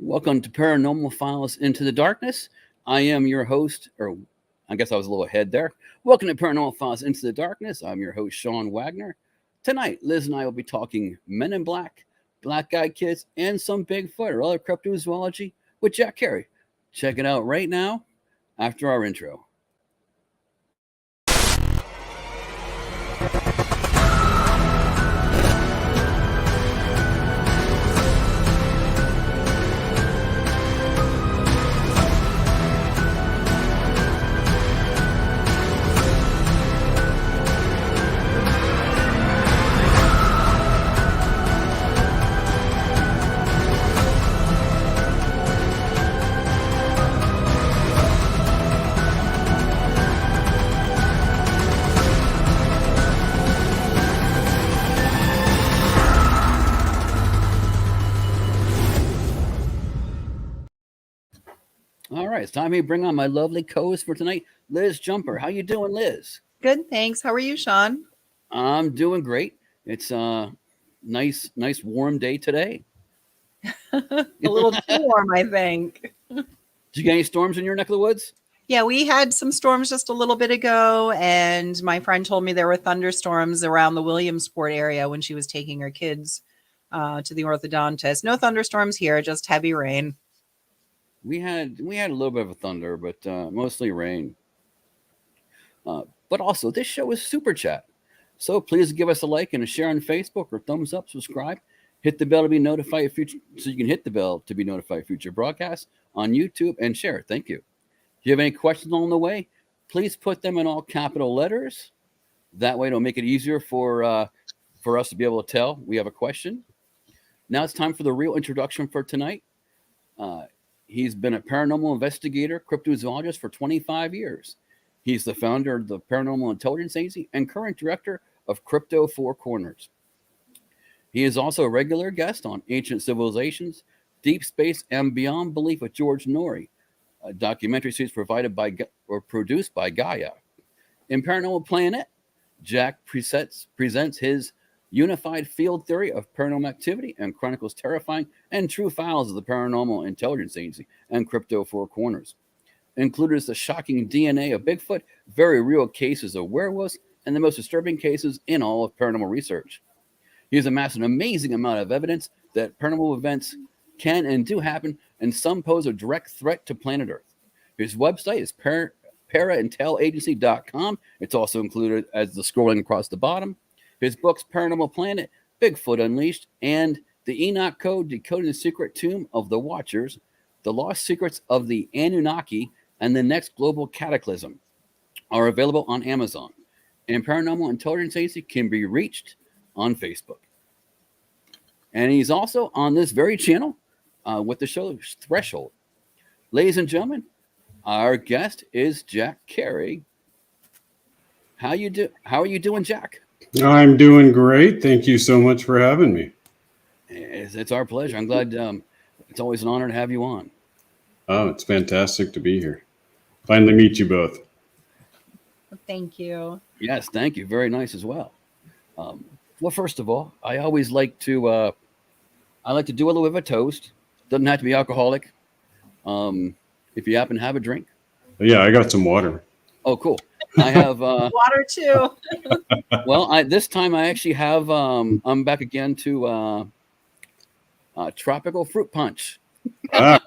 Welcome to Paranormal Files Into the Darkness. I am your host, or I guess I was a little ahead there. Welcome to Paranormal Files Into the Darkness. I'm your host, Sean Wagner. Tonight, Liz and I will be talking Men in Black, Black Eyed Kids, and some Bigfoot or other cryptozoology with Jack Cary. Check it out right now after our intro. All right, it's time to bring on my lovely co-host for tonight, Liz Jumper. How you doing, Liz? Good, thanks. How are you, Sean? I'm doing great. It's a nice warm day today. A little too warm, I think. Did you get any storms in your neck of the woods? Yeah, we had some storms just a little bit ago, and my friend told me there were thunderstorms around the Williamsport area when she was taking her kids to the orthodontist. No thunderstorms here, just heavy rain. We had a little bit of a thunder, but mostly rain. But also, this show is Super Chat. So please give us a like and a share on Facebook or thumbs up, subscribe. Hit the bell to be notified so you can hit the bell to be notified of future broadcasts on YouTube and share it. Thank you. If you have any questions along the way, please put them in all capital letters. That way it'll make it easier for us to be able to tell we have a question. Now it's time for the real introduction for tonight. He's been a paranormal investigator, cryptozoologist for 25 years. He's the founder of the Paranormal Intelligence Agency and current director of Crypto Four Corners. He is also a regular guest on Ancient Civilizations, Deep Space, and Beyond Belief with George Norrie, a documentary series provided by or produced by Gaia. In Paranormal Planet, Jack presents his unified field theory of paranormal activity and chronicles terrifying and true files of the Paranormal Intelligence Agency and Crypto Four Corners. Included is the shocking DNA of Bigfoot, very real cases of werewolves, and the most disturbing cases in all of paranormal research. He has amassed an amazing amount of evidence that paranormal events can and do happen, and some pose a direct threat to planet Earth. His website is paraintelagency.com. It's also included as the scrolling across the bottom. His books, Paranormal Planet, Bigfoot Unleashed, and The Enoch Code, Decoding the Secret Tomb of the Watchers, The Lost Secrets of the Anunnaki, and The Next Global Cataclysm are available on Amazon. And Paranormal Intelligence Agency can be reached on Facebook. And he's also on this very channel with the show Threshold. Ladies and gentlemen, our guest is Jack Cary. How are you doing, Jack? I'm doing great. Thank you so much for having me. It's our pleasure. I'm glad. It's always an honor to have you on. Oh, it's fantastic to be here. Finally meet you both. Thank you. Yes, thank you. Very nice as well. Well, first of all, I always like to do a little bit of a toast. Doesn't have to be alcoholic. If you happen to have a drink. Yeah, I got some water. Oh, cool. I have water too. Well, this time I actually have. I'm back again to tropical fruit punch. Cheers,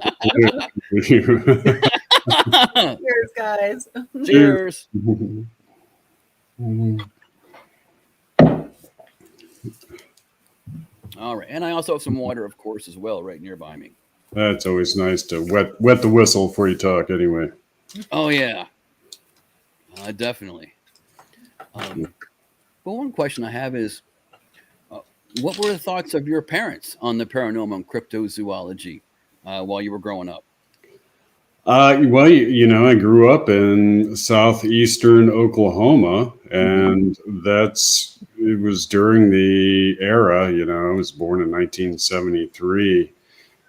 guys. Cheers. All right, and I also have some water, of course, as well, right nearby me. That's always nice to wet the whistle before you talk. Anyway. Oh yeah, definitely. But one question I have is, what were the thoughts of your parents on the paranormal and cryptozoology while you were growing up? Well, I grew up in southeastern Oklahoma, and it was during the era, I was born in 1973,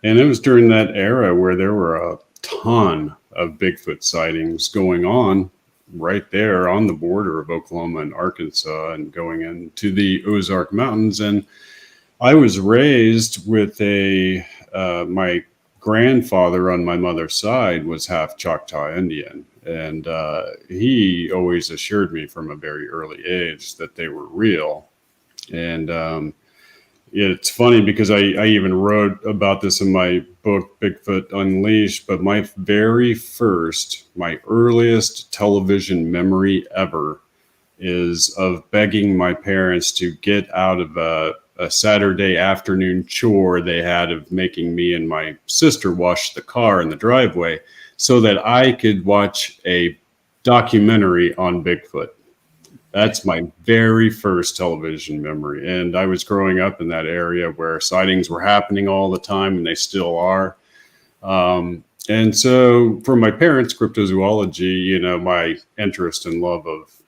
and it was during that era where there were a ton of Bigfoot sightings going on right there on the border of Oklahoma and Arkansas and going into the Ozark Mountains. And I was raised with my grandfather on my mother's side was half Choctaw Indian. And he always assured me from a very early age that they were real. And it's funny because I even wrote about this in my book, Bigfoot Unleashed, but my earliest television memory ever is of begging my parents to get out of a Saturday afternoon chore they had of making me and my sister wash the car in the driveway so that I could watch a documentary on Bigfoot. That's my very first television memory. And I was growing up in that area where sightings were happening all the time, and they still are. And so for my parents, cryptozoology, my interest and love of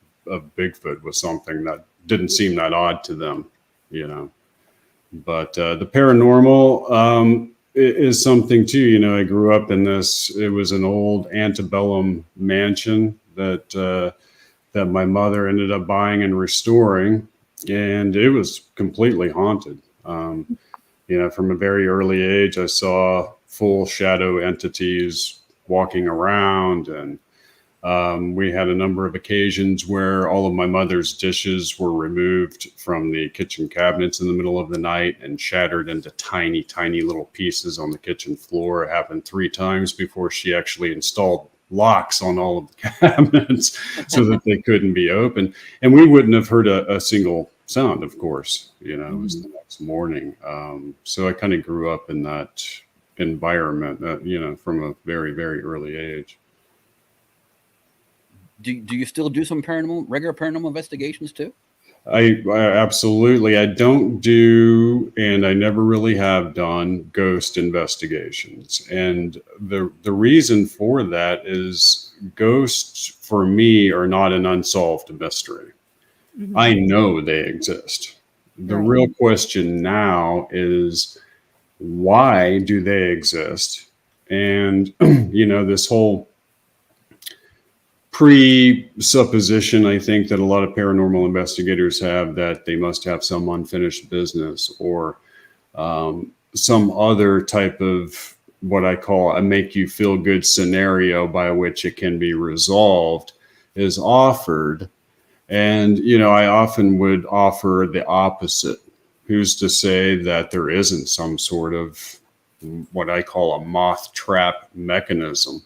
Bigfoot was something that didn't seem that odd to them, But the paranormal is something too. I grew up in this. It was an old antebellum mansion that my mother ended up buying and restoring, and it was completely haunted. From a very early age, I saw full shadow entities walking around, and we had a number of occasions where all of my mother's dishes were removed from the kitchen cabinets in the middle of the night and shattered into tiny, tiny little pieces on the kitchen floor. It happened 3 times before she actually installed locks on all of the cabinets so that they couldn't be opened. And we wouldn't have heard a single sound, of course. It was the next morning. So I kind of grew up in that environment, from a very, very early age. Do you still do some regular paranormal investigations too? I absolutely. I don't do, and I never really have done ghost investigations. And the reason for that is ghosts for me are not an unsolved mystery. Mm-hmm. I know they exist. The real question now is, why do they exist? And, this whole presupposition, I think, that a lot of paranormal investigators have, that they must have some unfinished business or some other type of what I call a make you feel good scenario by which it can be resolved, is offered. And, I often would offer the opposite. Who's to say that there isn't some sort of what I call a moth trap mechanism,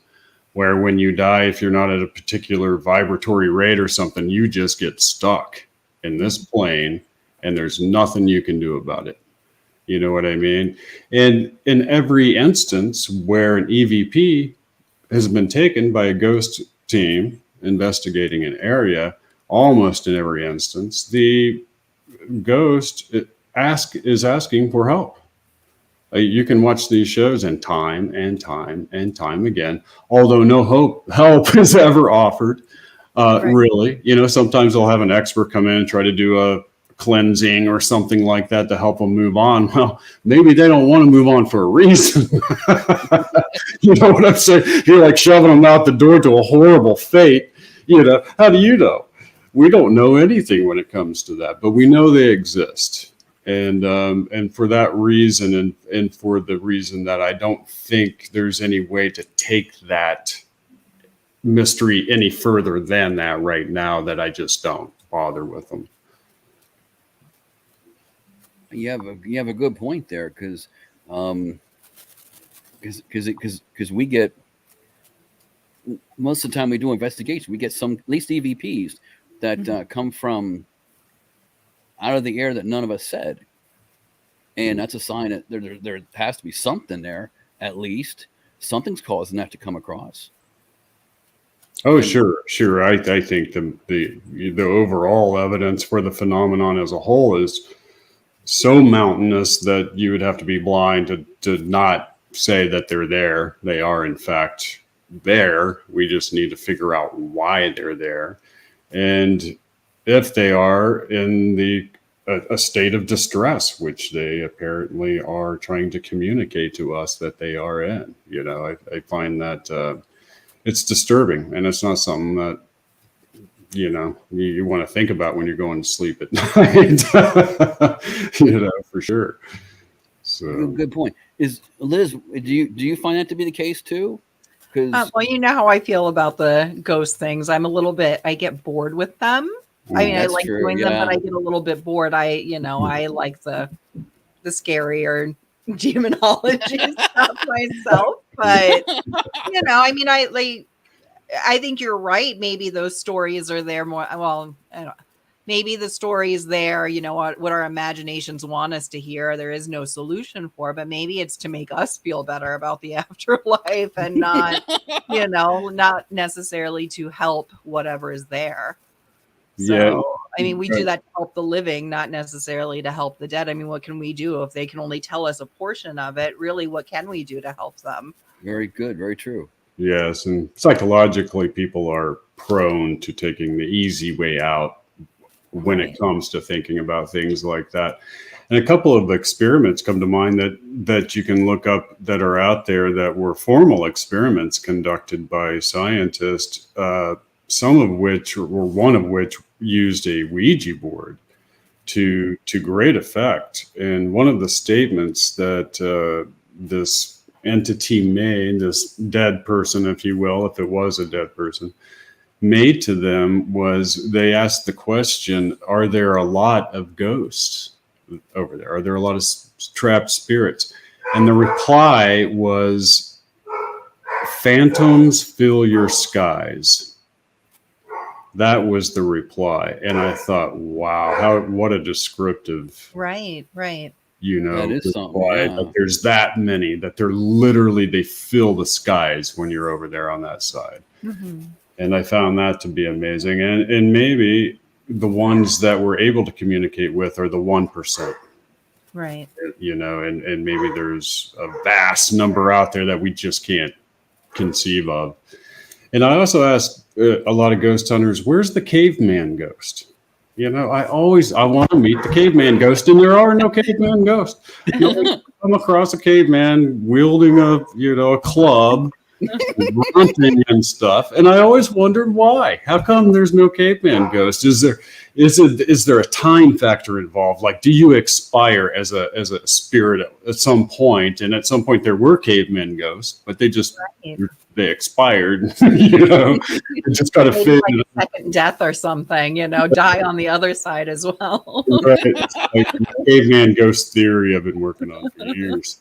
where when you die, if you're not at a particular vibratory rate or something, you just get stuck in this plane and there's nothing you can do about it. You know what I mean? And in every instance where an EVP has been taken by a ghost team investigating an area, almost in every instance, the ghost is asking for help. You can watch these shows and time and time and time again, although no help is ever offered, really. Sometimes they'll have an expert come in and try to do a cleansing or something like that to help them move on. Well, maybe they don't want to move on for a reason. You know what I'm saying? You're like shoving them out the door to a horrible fate. How do you know? We don't know anything when it comes to that, but we know they exist. And for that reason, and for the reason that I don't think there's any way to take that mystery any further than that right now, that I just don't bother with them. You have a good point there, because we get, most of the time we do investigation, we get some, at least EVPs that come from out of the air that none of us said, and that's a sign that there has to be something there. At least something's causing that to come across. Oh, sure. I think the overall evidence for the phenomenon as a whole is so mountainous that you would have to be blind to not say that they're there. They are in fact there. We just need to figure out why they're there, and if they are in a state of distress, which they apparently are trying to communicate to us that they are in. I find that it's disturbing, and it's not something that you want to think about when you're going to sleep at night. For sure. So Good point. Is Liz? Do you find that to be the case too? Because Well, you know how I feel about the ghost things. I get bored with them. I mean, I that's like true. doing them, but Yeah. I get a little bit bored. I like the scarier demonology stuff myself. But I mean, I think you're right. Maybe those stories are there more. Well, I don't know. Maybe the stories there, what our imaginations want us to hear, there is no solution for, but maybe it's to make us feel better about the afterlife and not, not necessarily to help whatever is there. yeah, So, I mean, we do that to help the living, not necessarily to help the dead. I mean, what can we do if they can only tell us a portion of it? Really, what can we do to help them? Very good. Very true. yes, and psychologically, people are prone to taking the easy way out when it comes to thinking about things like that. And a couple of experiments come to mind that you can look up that are out there that were formal experiments conducted by scientists, some of which, or one of which, used a Ouija board to great effect. And one of the statements that this entity made, this dead person, if you will, if it was a dead person, made to them was, they asked the question, are there a lot of ghosts over there? Are there a lot of trapped spirits? And the reply was, phantoms fill your skies. That was the reply. And I thought, wow, what a descriptive, Right. That is something. reply. Yeah. That there's that many, that they're literally, they fill the skies when you're over there on that side. Mm-hmm. And I found that to be amazing. And maybe the ones that we're able to communicate with are the 1%, Right. and maybe there's a vast number out there that we just can't conceive of. And I also asked a lot of ghost hunters, where's the caveman ghost? I want to meet the caveman ghost, and there are no caveman ghosts. I come across a caveman wielding a club, grunting and stuff, and I always wondered why. How come there's no caveman ghost? Is there a time factor involved? Like, do you expire as a spirit at some point? And at some point there were cavemen ghosts, but they just they expired. It just got to fit. Like a second death or something. Die on the other side as well. Right. It's like the caveman ghost theory I've been working on for years.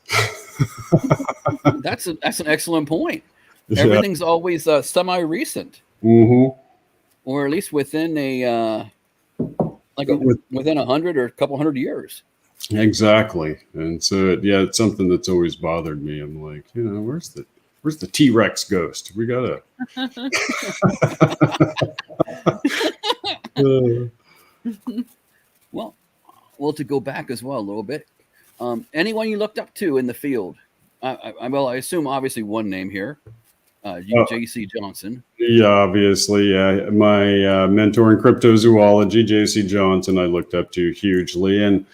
That's an excellent point. Yeah. Everything's always semi-recent, Mm-hmm. or at least within within 100 or a couple hundred years. Exactly. And so, it's something that's always bothered me. I'm like, where's the T-Rex ghost? We gotta. Well, to go back as well a little bit, anyone you looked up to in the field? I assume obviously one name here, J.C. Johnson. Yeah, obviously. My mentor in cryptozoology, J.C. Johnson, I looked up to hugely. And,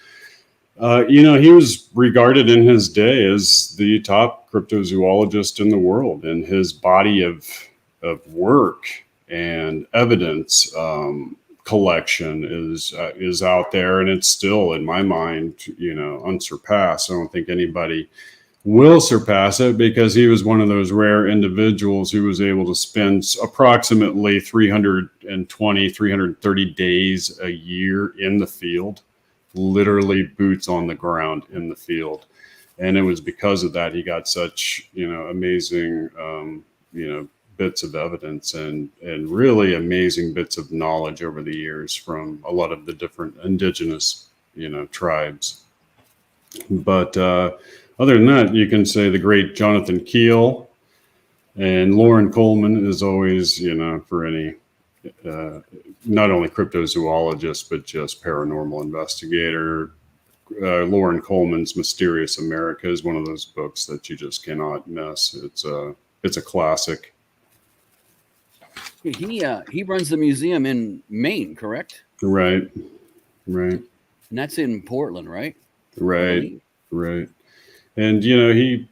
he was regarded in his day as the top cryptozoologist in the world. And his body of work and evidence collection is out there. And it's still, in my mind, unsurpassed. I don't think anybody will surpass it, because he was one of those rare individuals who was able to spend approximately 330 days a year in the field, literally boots on the ground in the field. And it was because of that he got such, amazing, bits of evidence and really amazing bits of knowledge over the years from a lot of the different indigenous, tribes. But, other than that, you can say the great Jonathan Keel and Lauren Coleman is always, for any, not only cryptozoologist, but just paranormal investigator. Lauren Coleman's Mysterious America is one of those books that you just cannot miss. It's a classic. He runs the museum in Maine, correct? Right. And that's in Portland, right? Right. And he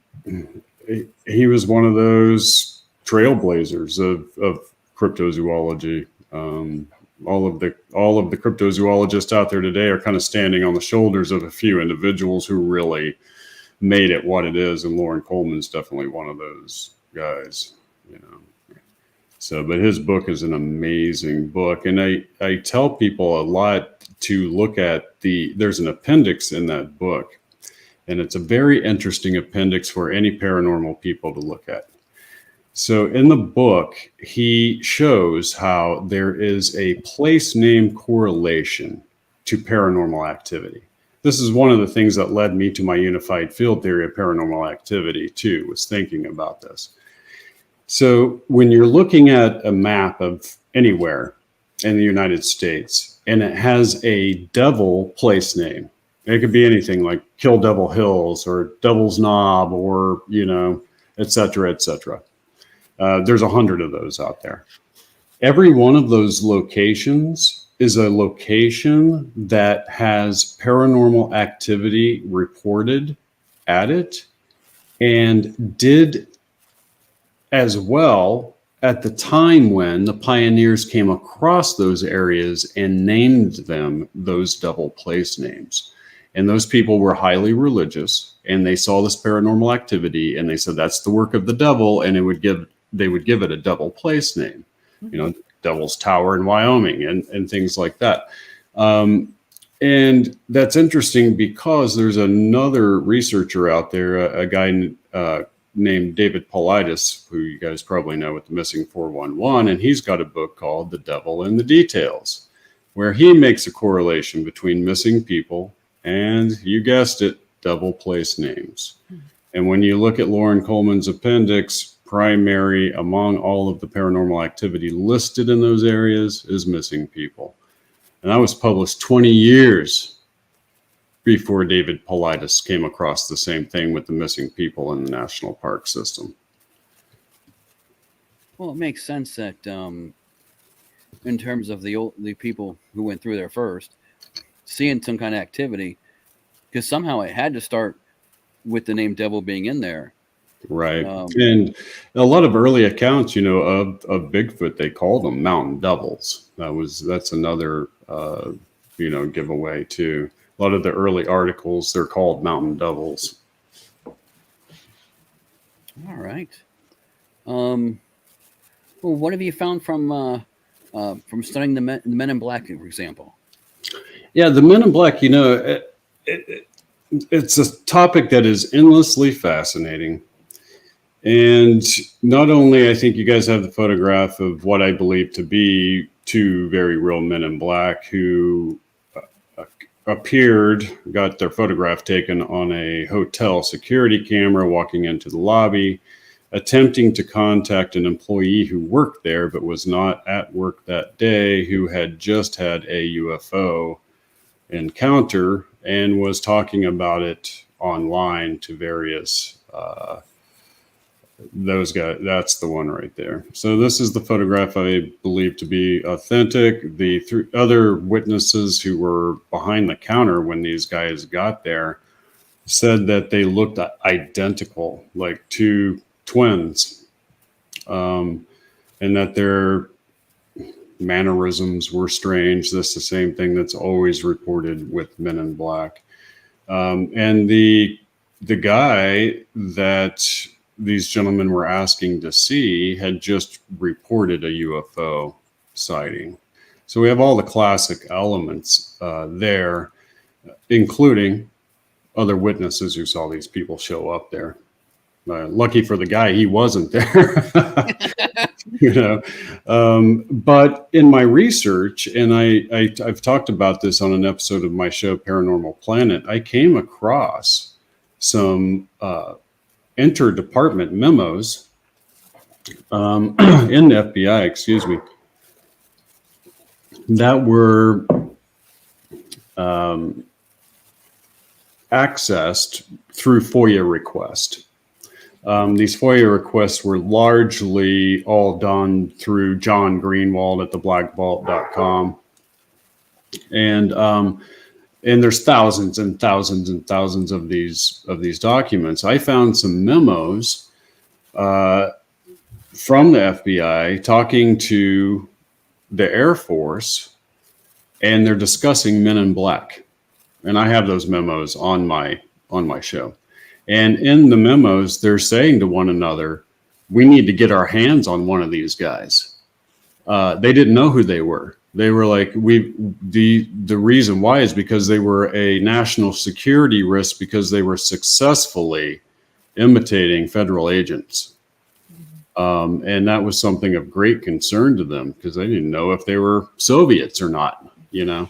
was one of those trailblazers of cryptozoology. All of the cryptozoologists out there today are kind of standing on the shoulders of a few individuals who really made it what it is. And Lauren Coleman's definitely one of those guys, you know. So, but his book is an amazing book. And I tell people a lot to look at there's an appendix in that book. And it's a very interesting appendix for any paranormal people to look at. So in the book, he shows how there is a place name correlation to paranormal activity. This is one of the things that led me to my unified field theory of paranormal activity too, was thinking about this. So when you're looking at a map of anywhere in the United States and it has a devil place name, it could be anything like Kill Devil Hills or Devil's Knob or, you know, et cetera, et cetera. There's 100 of those out there. Every one of those locations is a location that has paranormal activity reported at it and did as well at the time when the pioneers came across those areas and named them those devil place names. And those people were highly religious and they saw this paranormal activity and they said, that's the work of the devil. And they would give it a devil place name, you know, Devil's Tower in Wyoming and things like that. And that's interesting because there's another researcher out there, a guy named David Paulides, who you guys probably know with the Missing 411, and he's got a book called The Devil in the Details, where he makes a correlation between missing people and, you guessed it, devil place names. And when you look at Lauren Coleman's appendix, primary among all of the paranormal activity listed in those areas is missing people. And that was published 20 years before David Paulides came across the same thing with the missing people in the national park system. Well, it makes sense that in terms of the people who went through there first, seeing some kind of activity, because somehow it had to start with the name devil being in there. Right. And a lot of early accounts, you know, of Bigfoot, they called them mountain devils. That's another, you know, giveaway too. A lot of the early articles, they're called mountain devils. All right. Well, what have you found from studying the Men in Black, for example? Yeah, the Men in Black, you know, it's a topic that is endlessly fascinating. And not only, I think you guys have the photograph of what I believe to be two very real men in black who appeared, got their photograph taken on a hotel security camera walking into the lobby, attempting to contact an employee who worked there but was not at work that day, who had just had a UFO encounter and was talking about it online to various those guys. That's the one right there. So this is the photograph I believe to be authentic. The other witnesses who were behind the counter when these guys got there said that they looked identical, like two twins, and that their mannerisms were strange. That's the same thing that's always reported with Men in Black. And the guy that these gentlemen were asking to see had just reported a UFO sighting. So we have all the classic elements there, including other witnesses who saw these people show up there. Lucky for the guy, he wasn't there. You know, but in my research, and I've talked about this on an episode of my show, Paranormal Planet, I came across some interdepartment memos in the FBI, excuse me, that were accessed through FOIA request. These FOIA requests were largely all done through John Greenwald at theblackvault.com. And there's thousands and thousands and thousands of these documents. I found some memos from the FBI talking to the Air Force, and they're discussing Men in Black. And I have those memos on my show. And in the memos, they're saying to one another, we need to get our hands on one of these guys. They didn't know who they were. They were like, the reason why is because they were a national security risk because they were successfully imitating federal agents. And that was something of great concern to them because they didn't know if they were Soviets or not, you know.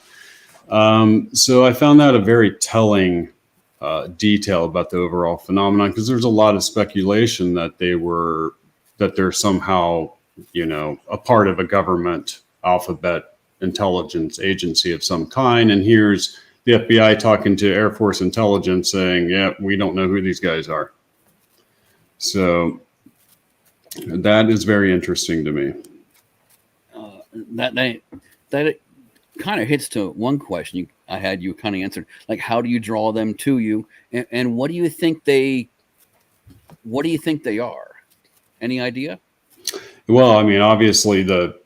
So I found that a very telling detail about the overall phenomenon, because there's a lot of speculation that they're somehow, you know, a part of a government alphabet intelligence agency of some kind. And here's the FBI talking to Air Force intelligence saying, yeah, we don't know who these guys are. So that is very interesting to me. That kind of hits to one question I had you kind of answered, like, how do you draw them to you, and what do you think they are? Any idea? Well, I mean, obviously the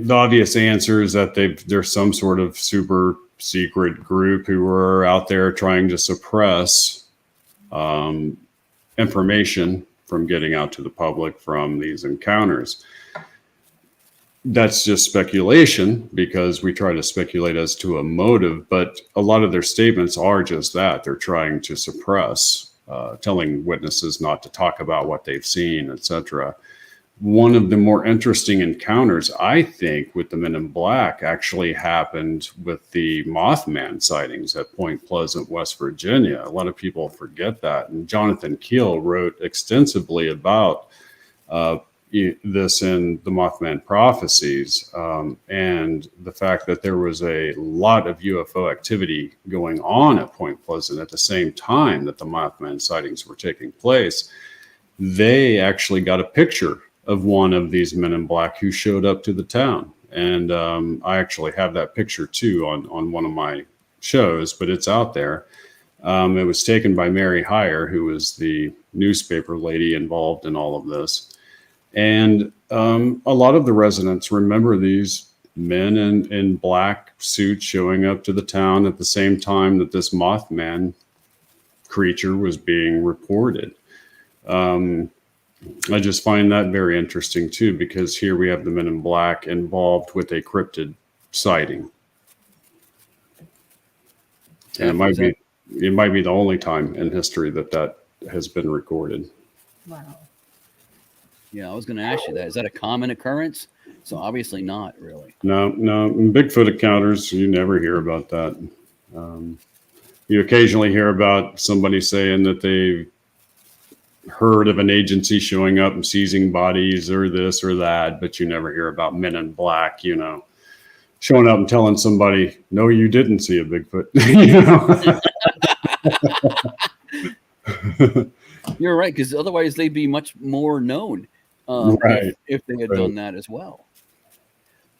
obvious answer is that there's some sort of super secret group who are out there trying to suppress information from getting out to the public from these encounters. That's just speculation, because we try to speculate as to a motive, but a lot of their statements are just that. They're trying to suppress, telling witnesses not to talk about what they've seen, etc. One of the more interesting encounters, I think, with the Men in Black actually happened with the Mothman sightings at Point Pleasant, West Virginia. A lot of people forget that. And Jonathan Keel wrote extensively about this in the Mothman Prophecies, and the fact that there was a lot of UFO activity going on at Point Pleasant at the same time that the Mothman sightings were taking place. They actually got a picture of one of these Men in Black who showed up to the town. And I actually have that picture too on one of my shows, but it's out there. It was taken by Mary Heyer, who was the newspaper lady involved in all of this. And a lot of the residents remember these men in black suits showing up to the town at the same time that this Mothman creature was being reported. I just find that very interesting too, because here we have the Men in Black involved with a cryptid sighting. And it might be the only time in history that has been recorded. Wow. Yeah, I was going to ask you that. Is that a common occurrence? So obviously not really. No. In Bigfoot encounters, you never hear about that. You occasionally hear about somebody saying that they heard of an agency showing up and seizing bodies or this or that, but you never hear about Men in Black, you know, showing up and telling somebody, no, you didn't see a Bigfoot. You know? You're right, because otherwise they'd be much more known, right, if they had done that as well.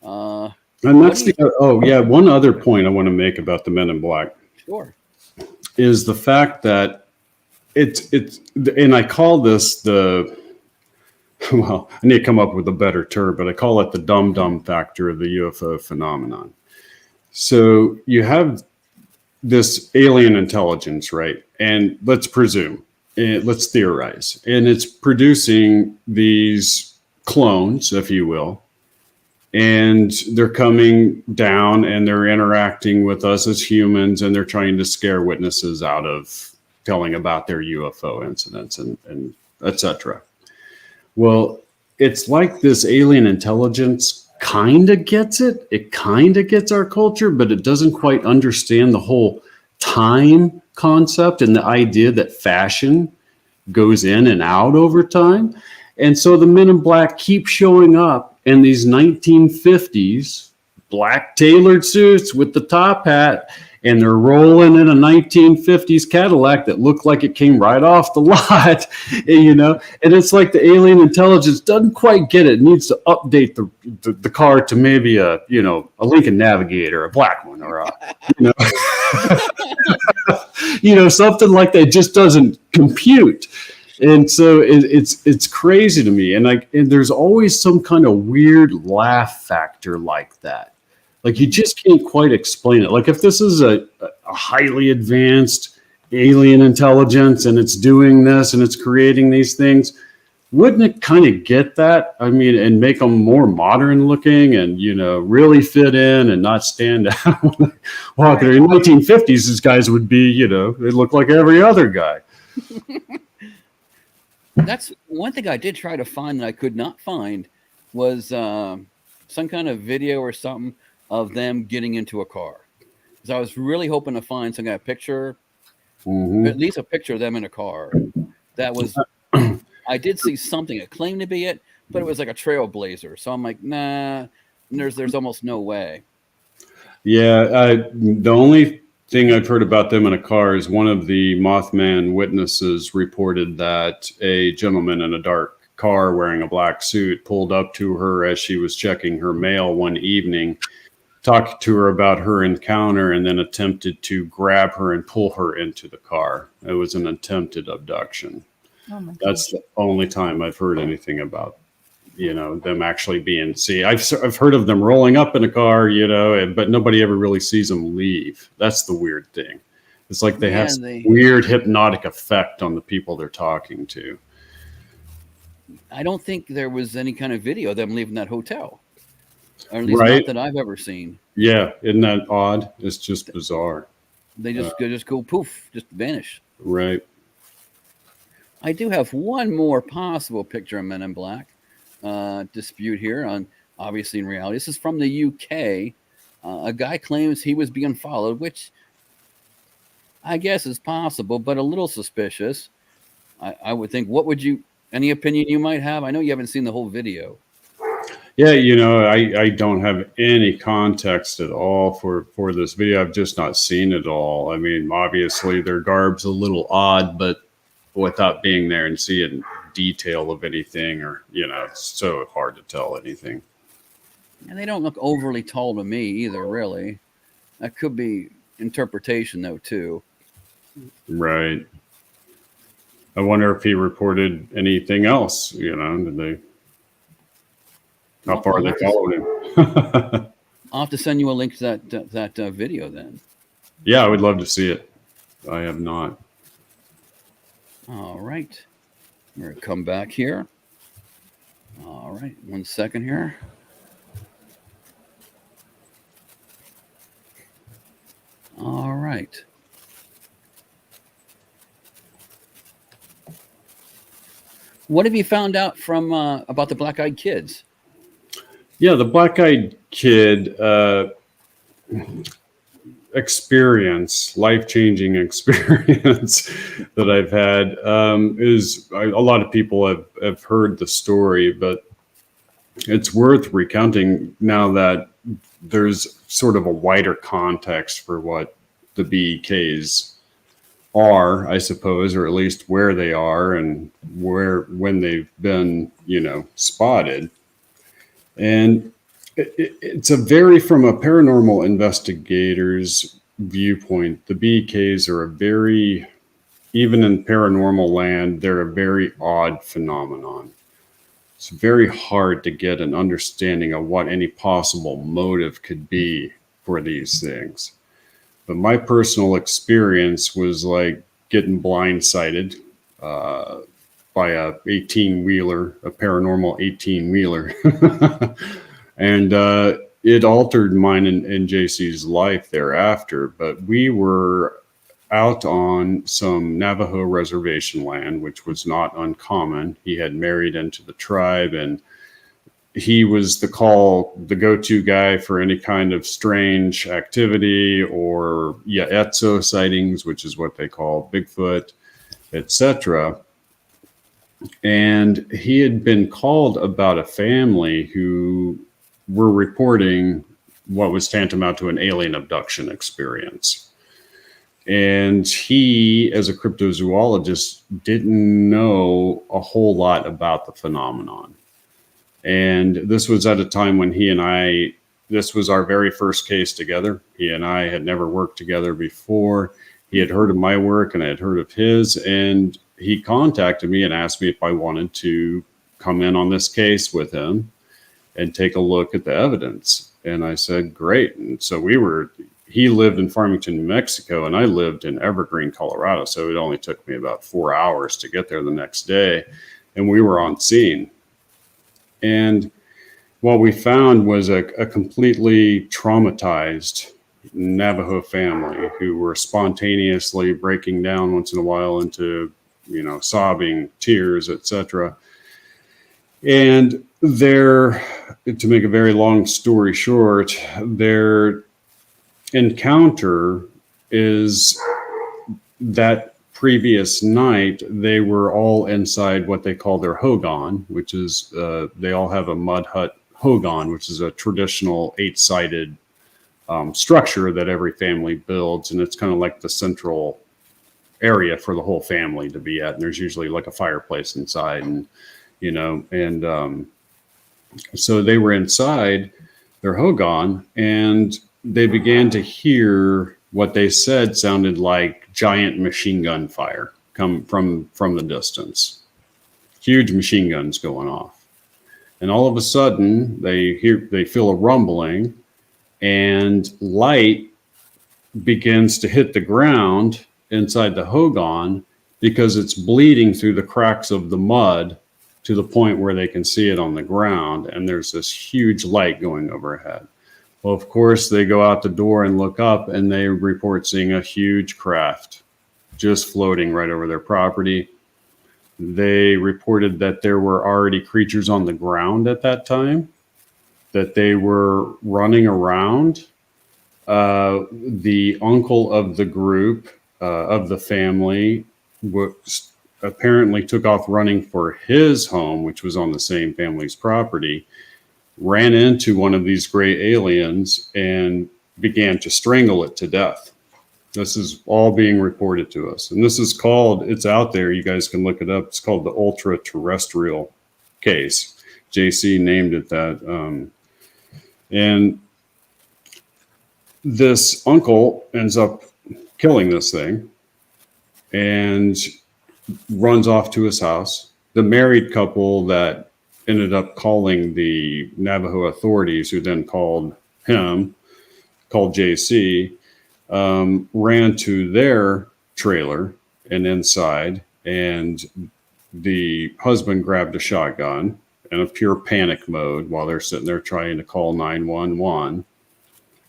And that's one other point I want to make about the Men in Black. Sure. Is the fact that it's and I call this I need to come up with a better term, but I call it the dum-dum factor of the UFO phenomenon. So you have this alien intelligence, right? And let's presume, let's theorize, and it's producing these clones, if you will, and they're coming down and they're interacting with us as humans, and they're trying to scare witnesses out of telling about their UFO incidents and etc. Well, it's like this alien intelligence kind of gets it. It kind of gets our culture, but it doesn't quite understand the whole time concept and the idea that fashion goes in and out over time. And so the Men in Black keep showing up in these 1950s black tailored suits with the top hat, and they're rolling in a 1950s Cadillac that looked like it came right off the lot, you know. And it's like the alien intelligence doesn't quite get it. It needs to update the car to maybe a Lincoln Navigator, a black one, or something like that. It just doesn't compute. And so it's crazy to me. And there's always some kind of weird laugh factor like that. Like, you just can't quite explain it. Like, if this is a highly advanced alien intelligence and it's doing this and it's creating these things. Wouldn't it kind of get that? I mean, and make them more modern looking and, you know, really fit in and not stand out. Well, in the 1950s, these guys would be, you know, they look like every other guy. That's one thing I did try to find that I could not find was some kind of video or something of them getting into a car. Because I was really hoping to find some kind of picture, at least a picture of them in a car. That was, I did see something. It claimed to be it, but it was like a trailblazer. So I'm like, nah, there's almost no way. Yeah, the only thing I've heard about them in a car is one of the Mothman witnesses reported that a gentleman in a dark car wearing a black suit pulled up to her as she was checking her mail one evening, talked to her about her encounter, and then attempted to grab her and pull her into the car. It was an attempted abduction. Oh my That's the only time I've heard anything about, you know, them actually being seen. I've heard of them rolling up in a car, you know, but nobody ever really sees them leave. That's the weird thing. It's like they have some weird hypnotic effect on the people they're talking to. I don't think there was any kind of video of them leaving that hotel, or at least not that I've ever seen. Yeah, isn't that odd? It's just bizarre. They just go poof, just vanish. Right. I do have one more possible picture of Men in Black dispute here on, obviously, in reality. This is from the UK. A guy claims he was being followed, which I guess is possible, but a little suspicious. I would think. What would you, any opinion you might have? I know you haven't seen the whole video. Yeah, you know, I don't have any context at all for this video. I've just not seen it all. I mean, obviously their garb's a little odd, but without being there and seeing detail of anything, or, you know, it's so hard to tell anything. And they don't look overly tall to me either, really. That could be interpretation, though, too. Right. I wonder if he reported anything else, you know, did they, how far they followed him. I'll have to send you a link to that video then. Yeah, I would love to see it. I have not. All right. We're going to come back here. All right. 1 second here. All right. What have you found out from about the black-eyed kids? Yeah, the black-eyed kid experience, life-changing experience that I've had is a lot of people have heard the story, but it's worth recounting now that there's sort of a wider context for what the BEKs are, I suppose, or at least where they are and when they've been, you know, spotted. And it's a very, from a paranormal investigator's viewpoint, the BEKs are a very, even in paranormal land, they're a very odd phenomenon. It's very hard to get an understanding of what any possible motive could be for these things. But my personal experience was like getting blindsided by a 18-wheeler, a paranormal 18-wheeler. And it altered mine and JC's life thereafter. But we were out on some Navajo reservation land, which was not uncommon. He had married into the tribe, and he was the go-to guy for any kind of strange activity or Etzo sightings, which is what they call Bigfoot, etc. And he had been called about a family who were reporting what was tantamount to an alien abduction experience. And he, as a cryptozoologist, didn't know a whole lot about the phenomenon. And this was at a time when this was our very first case together. He and I had never worked together before. He had heard of my work and I had heard of his. And he contacted me and asked me if I wanted to come in on this case with him and take a look at the evidence. And I said, great. And so he lived in Farmington, New Mexico, and I lived in Evergreen, Colorado. So it only took me about 4 hours to get there the next day. And we were on scene. And what we found was a completely traumatized Navajo family who were spontaneously breaking down once in a while into, sobbing, tears, etc. And to make a very long story short, their encounter is that previous night, they were all inside what they call their hogan, which is, they all have a mud hut hogan, which is a traditional 8-sided structure that every family builds. And it's kind of like the central area for the whole family to be at. And there's usually like a fireplace inside and, so they were inside their hogan and they began to hear what they said sounded like giant machine gun fire come from the distance. Huge machine guns going off. And all of a sudden they feel a rumbling and light begins to hit the ground inside the hogan because it's bleeding through the cracks of the mud to the point where they can see it on the ground. And there's this huge light going overhead. Well, of course, they go out the door and look up and they report seeing a huge craft just floating right over their property. They reported that there were already creatures on the ground at that time, that they were running around. The uncle of the group, of the family, apparently took off running for his home, which was on the same family's property, ran into one of these gray aliens and began to strangle it to death. This is all being reported to us. And this is called, it's out there, you guys can look it up. It's called the ultra terrestrial case. JC named it that. And this uncle ends up killing this thing and runs off to his house. The married couple that ended up calling the Navajo authorities, who then called JC, ran to their trailer and inside, and the husband grabbed a shotgun in a pure panic mode while they're sitting there trying to call 911.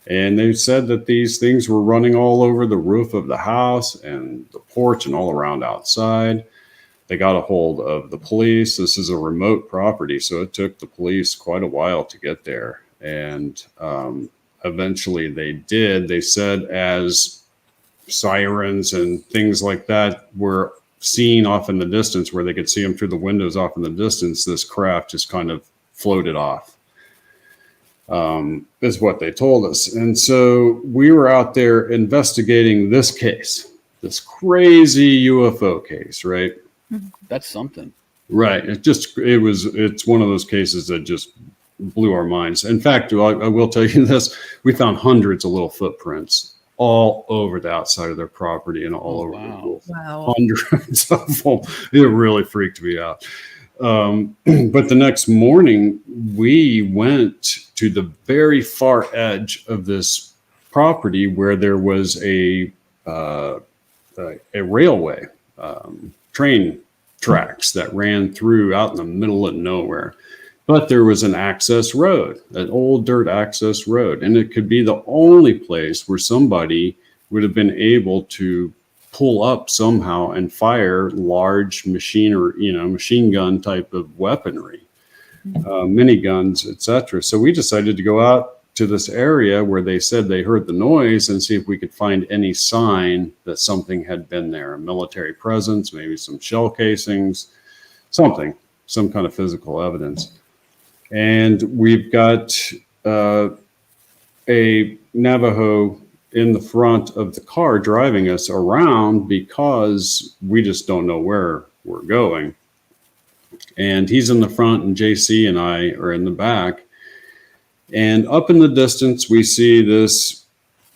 And they said that these things were running all over the roof of the house and the porch and all around outside. They got a hold of the police. This is a remote property, so it took the police quite a while to get there. And eventually they did. They said as sirens and things like that were seen off in the distance, where they could see them through the windows off in the distance, this craft just kind of floated off, is what they told us. And so we were out there investigating this case, this crazy UFO case, right? That's something. Right. It's one of those cases that just blew our minds. In fact, I will tell you this, we found hundreds of little footprints all over the outside of their property and all over the roof. Wow. Hundreds of them. It really freaked me out. But the next morning, we went to the very far edge of this property where there was a railway, train tracks that ran through out in the middle of nowhere. But there was an access road, an old dirt access road. And it could be the only place where somebody would have been able to pull up somehow and fire large machine gun type of weaponry, miniguns, etc. So we decided to go out to this area where they said they heard the noise and see if we could find any sign that something had been there, a military presence, maybe some shell casings, some kind of physical evidence. And we've got a Navajo in the front of the car driving us around because we just don't know where we're going. And he's in the front and JC and I are in the back. And up in the distance, we see this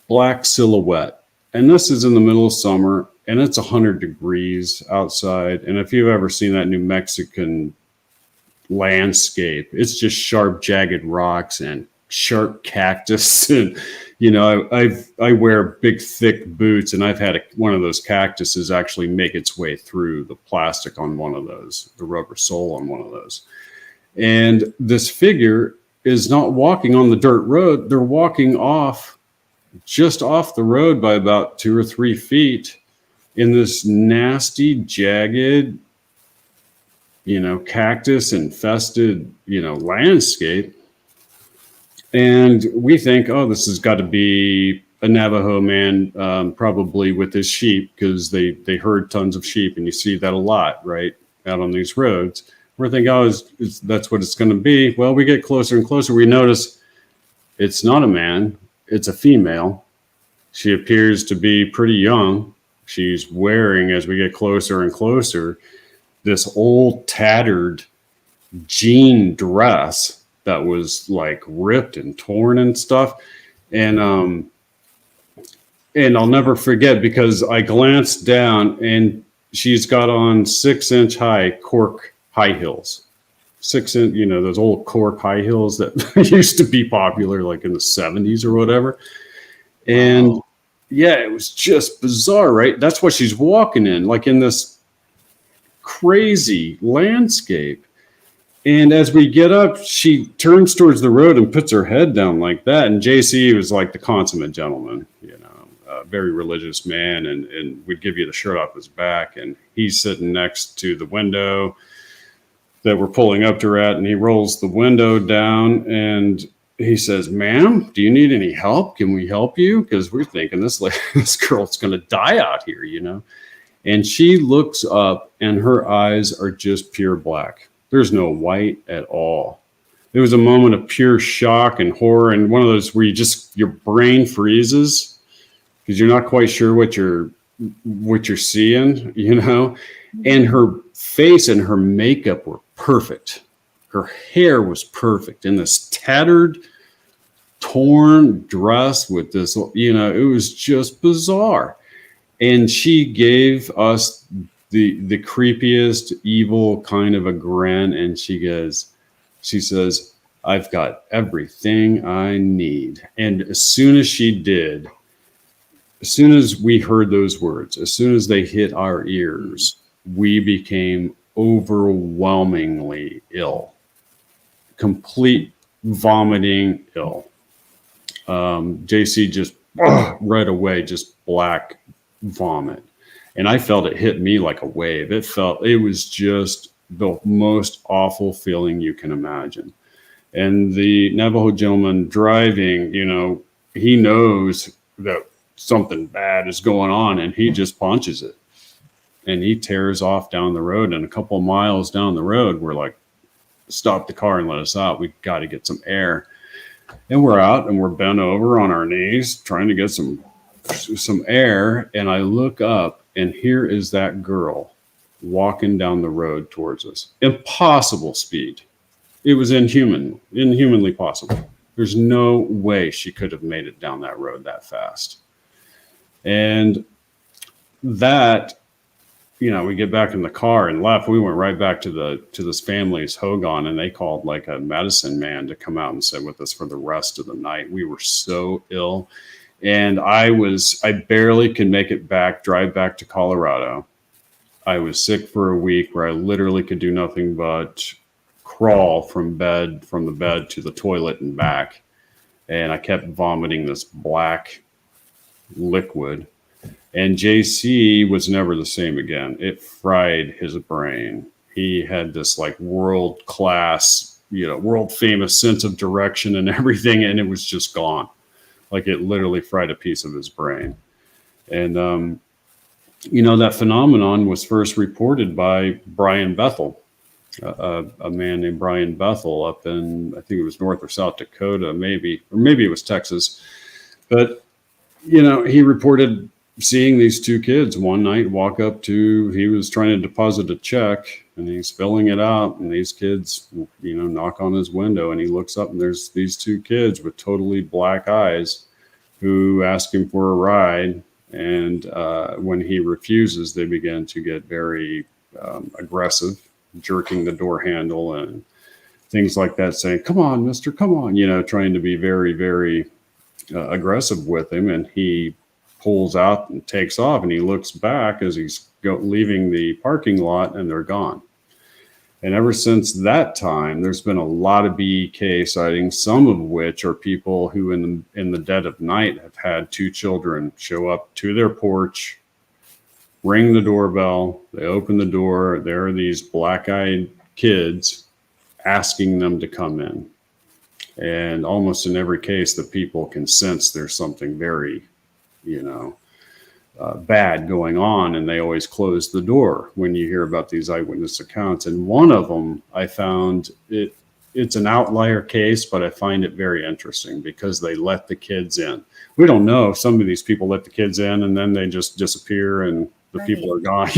black silhouette. And this is in the middle of summer and it's 100 degrees outside. And if you've ever seen that New Mexican landscape, it's just sharp, jagged rocks and sharp cactus and I wear big, thick boots, and I've had one of those cactuses actually make its way through the plastic on one of those, the rubber sole on one of those. And this figure is not walking on the dirt road. They're walking just off the road by about 2 or 3 feet in this nasty, jagged, cactus infested, landscape. And we think, oh, this has got to be a Navajo man, probably with his sheep, because they herd tons of sheep, and you see that a lot, right, out on these roads. We're thinking, oh, that's what it's going to be. Well, we get closer and closer. We notice it's not a man. It's a female. She appears to be pretty young. She's wearing, as we get closer and closer, this old tattered jean dress that was like ripped and torn and stuff. And I'll never forget, because I glanced down and she's got on 6-inch high cork high heels. 6-inch, those old cork high heels that used to be popular like in the 70s or whatever. And wow. Yeah, it was just bizarre, right? That's what she's walking in, like in this crazy landscape. And as we get up, she turns towards the road and puts her head down like that. And JC was like the consummate gentleman, a very religious man, and would give you the shirt off his back. And he's sitting next to the window that we're pulling up to her at, and he rolls the window down and he says, "Ma'am, do you need any help? Can we help you? Because we're thinking this girl's going to die out here, And she looks up and her eyes are just pure black. There's no white at all. It was a moment of pure shock and horror, and one of those where your brain freezes because you're not quite sure what you're seeing, And her face and her makeup were perfect. Her hair was perfect in this tattered, torn dress with this, it was just bizarre. And she gave us the creepiest, evil kind of a grin. And she says, "I've got everything I need." And as soon as we heard those words, as soon as they hit our ears, we became overwhelmingly ill, complete vomiting ill. JC just right away, just black vomit. And I felt it hit me like a wave. It was just the most awful feeling you can imagine. And the Navajo gentleman driving, he knows that something bad is going on, and he just punches it. And he tears off down the road. And a couple of miles down the road, we're like, "Stop the car and let us out. We've got to get some air." And we're out and we're bent over on our knees trying to get some air. And I look up, and here is that girl walking down the road towards us. Impossible speed. It was inhumanly possible. There's no way she could have made it down that road that fast. And that, we get back in the car and left. We went right back to this family's hogan, and they called like a medicine man to come out and sit with us for the rest of the night. We were so ill. And I barely could make it drive back to Colorado. I was sick for a week where I literally could do nothing but crawl from the bed to the toilet and back. And I kept vomiting this black liquid. And JC was never the same again. It fried his brain. He had this like world-class, world famous sense of direction and everything. And it was just gone. Like it literally fried a piece of his brain. And, that phenomenon was first reported by Brian Bethel, a man named Brian Bethel up in, I think it was North or South Dakota, maybe it was Texas. But, he reported seeing these two kids one night he was trying to deposit a check and he's filling it out, and these kids, knock on his window, and he looks up and there's these two kids with totally black eyes who ask him for a ride. And when he refuses, they begin to get very aggressive, jerking the door handle and things like that, saying, "Come on, mister, come on," trying to be very, very aggressive with him, and he pulls out and takes off, and he looks back as he's leaving the parking lot, and they're gone. And ever since that time, there's been a lot of BEK sightings, some of which are people who in the dead of night have had two children show up to their porch, ring the doorbell, they open the door, there are these black-eyed kids asking them to come in. And almost in every case, the people can sense there's something very, bad going on, and they always close the door when you hear about these eyewitness accounts. And one of them, I found it's an outlier case, but I find it very interesting because they let the kids in. We don't know if some of these people let the kids in and then they just disappear and the people are gone,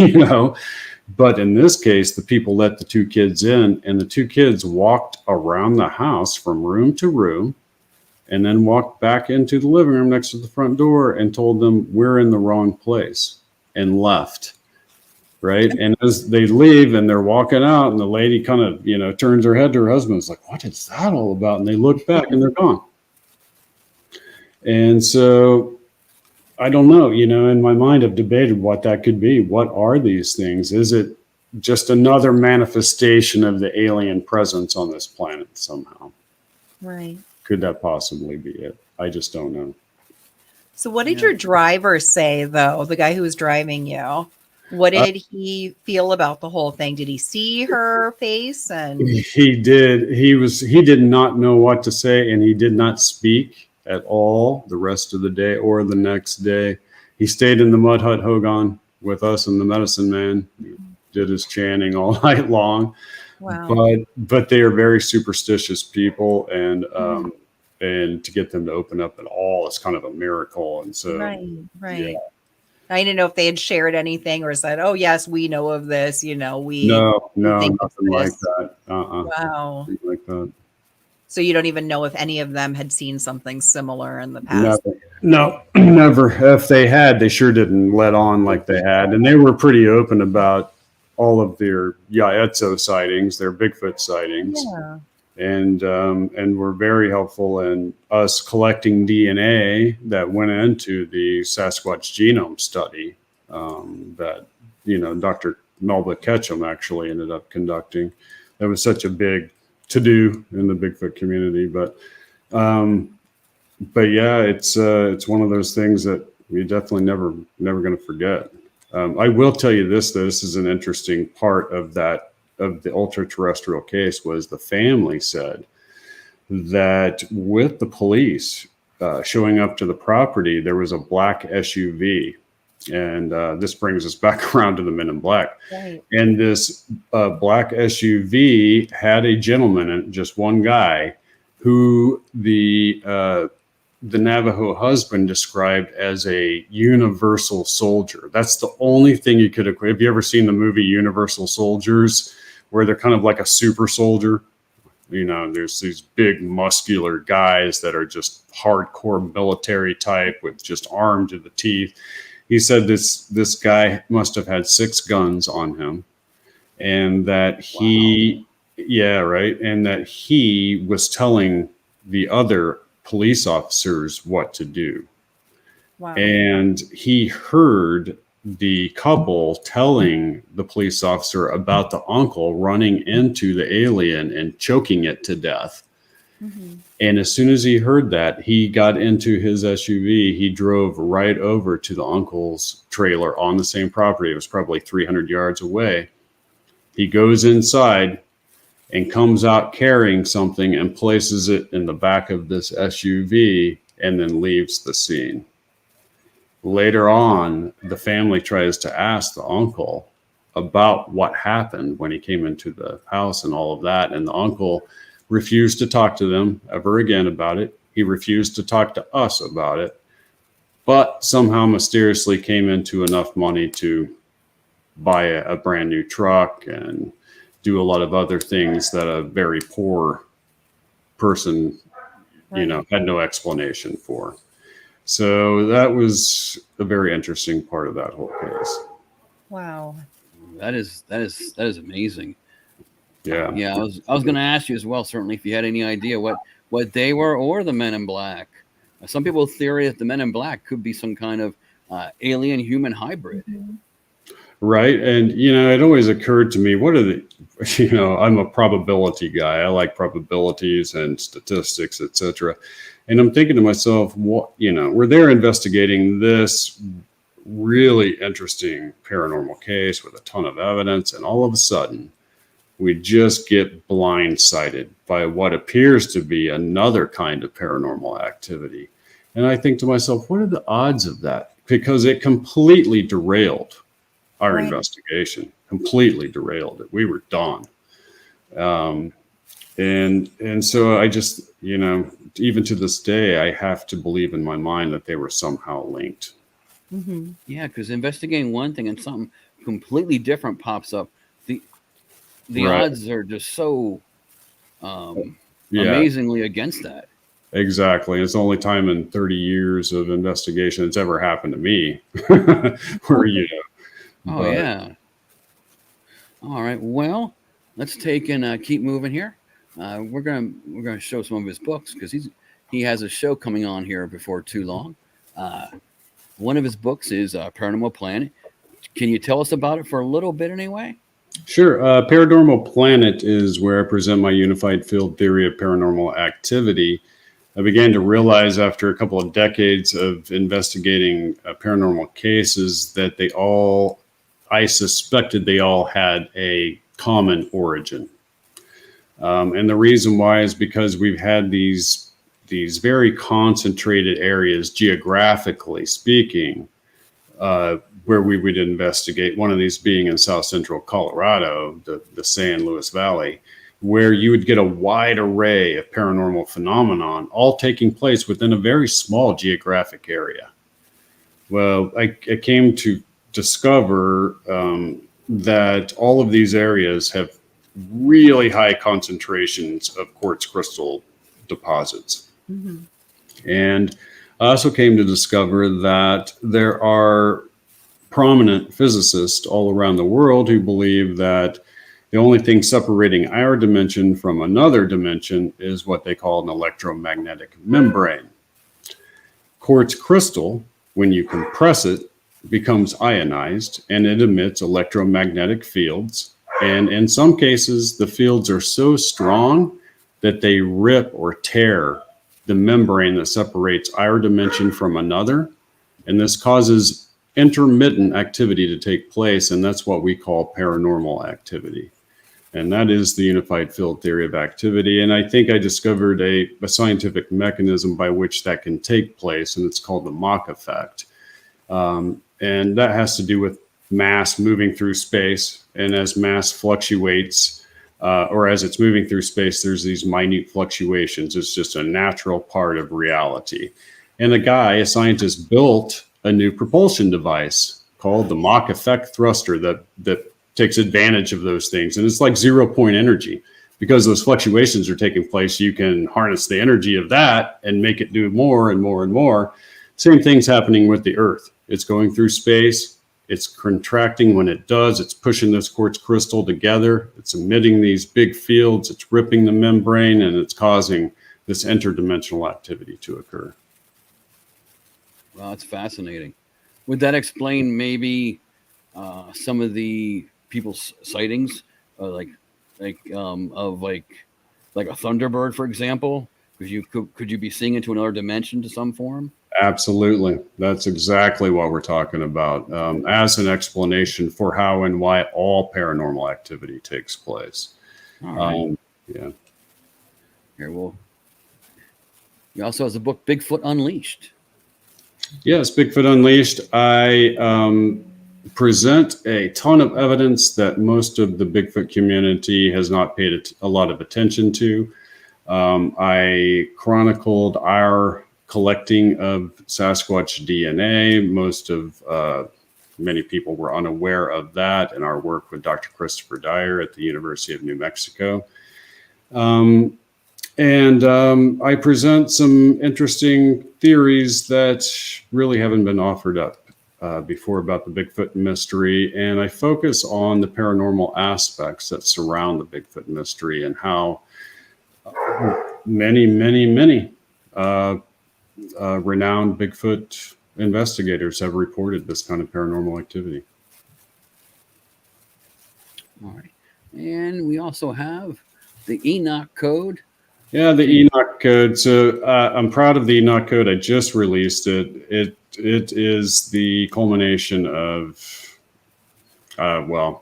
But in this case, the people let the two kids in, and the two kids walked around the house from room to room, and then walked back into the living room next to the front door and told them, we're in the wrong place, and left. Right. And as they leave and they're walking out, and the lady kind of, turns her head to her husband. It's like, what is that all about? And they look back and they're gone. And so I don't know, in my mind, I've debated what that could be. What are these things? Is it just another manifestation of the alien presence on this planet somehow? Right. Could that possibly be it? I just don't know. So what did your driver say, though, the guy who was driving you? What did he feel about the whole thing? Did he see her face? And he did. He did not know what to say, and he did not speak at all the rest of the day or the next day. He stayed in the mud hut Hogan with us and the medicine man. He did his chanting all night long. wow. But they are very superstitious people, and to get them to open up at all is kind of a miracle. And so, Right. Yeah. I didn't know if they had shared anything or said, "Oh, yes, we know of this." We No, think of nothing like this. that. Wow. Nothing like that. So you don't even know if any of them had seen something similar in the past. No, never. If they had, they sure didn't let on like they had. And they were pretty open about all of their Yaetso sightings, their Bigfoot sightings. Yeah. And were very helpful in us collecting DNA that went into the Sasquatch genome study that, Dr. Melba Ketchum actually ended up conducting. That was such a big to-do in the Bigfoot community. But yeah, it's one of those things that we definitely never going to forget. I will tell you this, though. This is an interesting part of that, of the ultra terrestrial case, was the family said that with the police showing up to the property, there was a black SUV. And this brings us back around to the Men in Black. Right. And this black SUV had a gentleman, and just one guy, who the Navajo husband described as a universal soldier. That's the only thing you could equate. Have you ever seen the movie Universal Soldiers, where they're kind of like a super soldier? There's these big muscular guys that are just hardcore military type with just armed to the teeth. He said this guy must have had 6 guns on him, and that he, and that he was telling the other police officers what to do. Wow. And he heard the couple telling the police officer about the uncle running into the alien and choking it to death. Mm-hmm. And as soon as he heard that, he got into his SUV. He drove right over to the uncle's trailer on the same property. It was probably 300 yards away. He goes inside and comes out carrying something and places it in the back of this SUV and then leaves the scene. Later on, the family tries to ask the uncle about what happened when he came into the house and all of that. And the uncle refused to talk to them ever again about it. He refused to talk to us about it, but somehow mysteriously came into enough money to buy a brand new truck and do a lot of other things that a very poor person, had no explanation for. So that was a very interesting part of that whole case. Wow. That is amazing. Yeah. Yeah. I was going to ask you as well, certainly, if you had any idea what they were, or the Men in Black Some people theory that the Men in Black could be some kind of alien human hybrid. Right. And, it always occurred to me, what are the, I'm a probability guy. I like probabilities and statistics, etc. And I'm thinking to myself, we're there investigating this really interesting paranormal case with a ton of evidence. And all of a sudden, we just get blindsided by what appears to be another kind of paranormal activity. And I think to myself, what are the odds of that? Because it completely derailed our investigation, completely derailed it. We were done. And so I just, even to this day, I have to believe in my mind that they were somehow linked. Mm-hmm. Yeah, because investigating one thing and something completely different pops up. The odds are just so amazingly against that. Exactly. It's the only time in 30 years of investigation it's ever happened to me. Where, yeah. All right. Well, let's take and keep moving here. We're gonna show some of his books because he has a show coming on here before too long. One of his books is Paranormal Planet. Can you tell us about it for a little bit anyway? Sure. Paranormal Planet is where I present my unified field theory of paranormal activity. I began to realize after a couple of decades of investigating paranormal cases that I suspected they all had a common origin. And the reason why is because we've had these very concentrated areas, geographically speaking, where we would investigate, one of these being in south central Colorado, the San Luis Valley, where you would get a wide array of paranormal phenomenon all taking place within a very small geographic area. Well, I came to discover that all of these areas have really high concentrations of quartz crystal deposits. Mm-hmm. And I also came to discover that there are prominent physicists all around the world who believe that the only thing separating our dimension from another dimension is what they call an electromagnetic membrane. Quartz crystal, when you compress it, becomes ionized and it emits electromagnetic fields. And in some cases, the fields are so strong that they rip or tear the membrane that separates our dimension from another. And this causes intermittent activity to take place. And that's what we call paranormal activity. And that is the unified field theory of activity. And I think I discovered a scientific mechanism by which that can take place. And it's called the Mach effect. And that has to do with mass moving through space. And as mass fluctuates, or as it's moving through space, there's these minute fluctuations. It's just a natural part of reality. And a scientist, built a new propulsion device called the Mach effect thruster that takes advantage of those things. And it's like 0-point energy. Because those fluctuations are taking place, you can harness the energy of that and make it do more and more and more. Same thing's happening with the Earth. It's going through space. It's contracting. When it does, it's pushing this quartz crystal together. It's emitting these big fields. It's ripping the membrane, and it's causing this interdimensional activity to occur. Wow, that's fascinating. Would that explain maybe some of the people's sightings, like a Thunderbird, for example? Could you be seeing into another dimension to some form? Absolutely. That's exactly what we're talking about, as an explanation for how and why all paranormal activity takes place. All right. Yeah. Here, well, he also has a book, Bigfoot Unleashed. Yes, Bigfoot Unleashed. I present a ton of evidence that most of the Bigfoot community has not paid a lot of attention to. I chronicled our collecting of Sasquatch DNA. Many people were unaware of that, and our work with Dr. Christopher Dyer at the University of New Mexico. I present some interesting theories that really haven't been offered up before about the Bigfoot mystery. And I focus on the paranormal aspects that surround the Bigfoot mystery and how many renowned Bigfoot investigators have reported this kind of paranormal activity. All right. And we also have the Enoch Code. Yeah, the Enoch Code. So I'm proud of the Enoch Code. I just released it. It is the culmination of,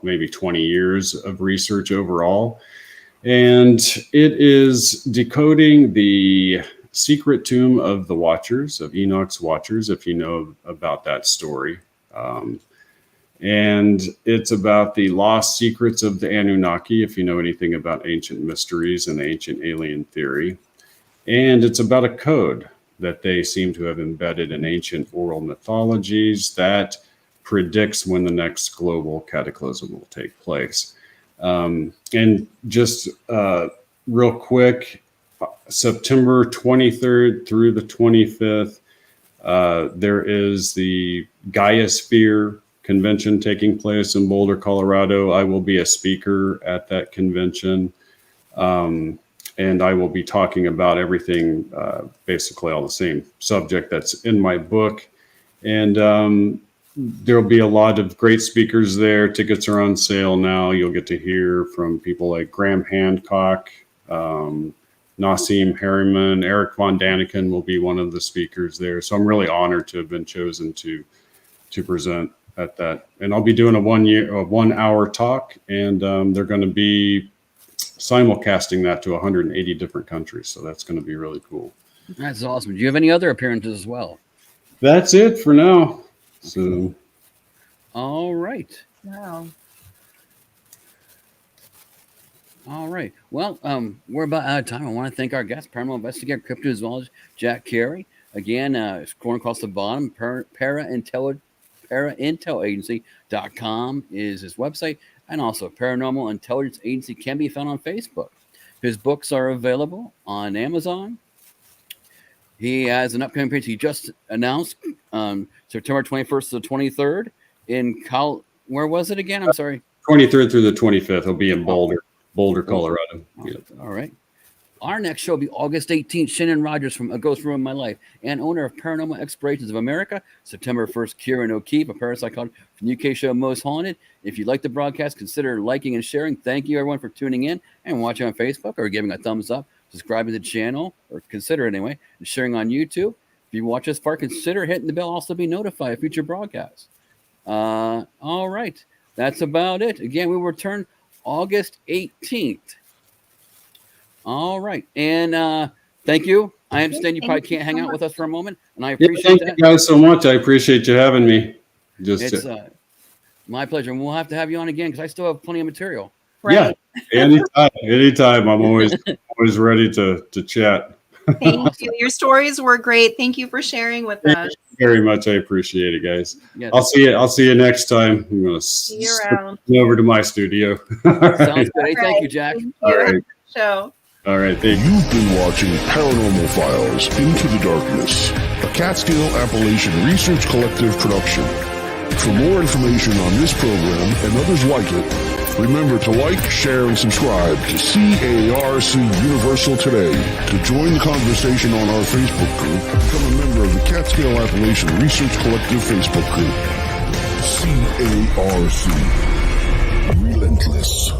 maybe 20 years of research overall. And it is decoding the secret tomb of the Watchers, of Enoch's Watchers, if you know about that story. And it's about the lost secrets of the Anunnaki, if you know anything about ancient mysteries and ancient alien theory. And it's about a code that they seem to have embedded in ancient oral mythologies that predicts when the next global cataclysm will take place. And just real quick, September 23rd through the 25th, there is the Gaia-Sphere convention taking place in Boulder, Colorado. I will be a speaker at that convention. And I will be talking about everything, basically all the same subject that's in my book. And there'll be a lot of great speakers there. Tickets are on sale now. You'll get to hear from people like Graham Hancock, Nassim Harriman, Eric Von Daniken will be one of the speakers there. So I'm really honored to have been chosen to present at that. And I'll be doing a 1 hour talk, and they're going to be simulcasting that to 180 different countries. So that's going to be really cool. That's awesome. Do you have any other appearances as well? That's it for now. So, all right. Wow. All right. Well, we're about out of time. I want to thank our guest, paranormal investigator, cryptozoologist Jack Cary. Again, scrolling across the bottom, paraintelagency.com is his website, and also Paranormal Intelligence Agency can be found on Facebook. His books are available on Amazon. He has an upcoming page he just announced September 21st to the 23rd in where was it again? I'm sorry. 23rd through the 25th. He'll be in Boulder, Colorado. Yep. All right. Our next show will be August 18th. Shannon Rogers from A Ghost Ruined My Life and owner of Paranormal Explorations of America. September 1st, Kieran O'Keefe, a parapsychologist from the UK show Most Haunted. If you like the broadcast, consider liking and sharing. Thank you, everyone, for tuning in and watching on Facebook or giving a thumbs up, subscribing to the channel, or consider it anyway, and sharing on YouTube. If you watch this far, consider hitting the bell, also be notified of future broadcasts. All right. That's about it. Again, we will return August 18th. All right. And thank you. I understand you probably can't hang out with us for a moment, and I appreciate that. Thank you guys so much. I appreciate you having me. It's my pleasure. And we'll have to have you on again because I still have plenty of material. Right. Yeah, anytime. I'm always ready to chat. Thank you. Your stories were great. Thank you for sharing with us. Thank you very much. I appreciate it, guys. Yes. I'll see you next time. I'm going to See you around. over to my studio. Sounds good. Hey, thank you, Jack. Thank you. All right. Show. All right. Thank you. You've been watching Paranormal Files Into the Darkness, a Catskill Appalachian Research Collective production. For more information on this program and others like it, remember to like, share, and subscribe to CARC Universal today. To join the conversation on our Facebook group, become a member of the Catskill Appalachian Research Collective Facebook group. CARC. Relentless.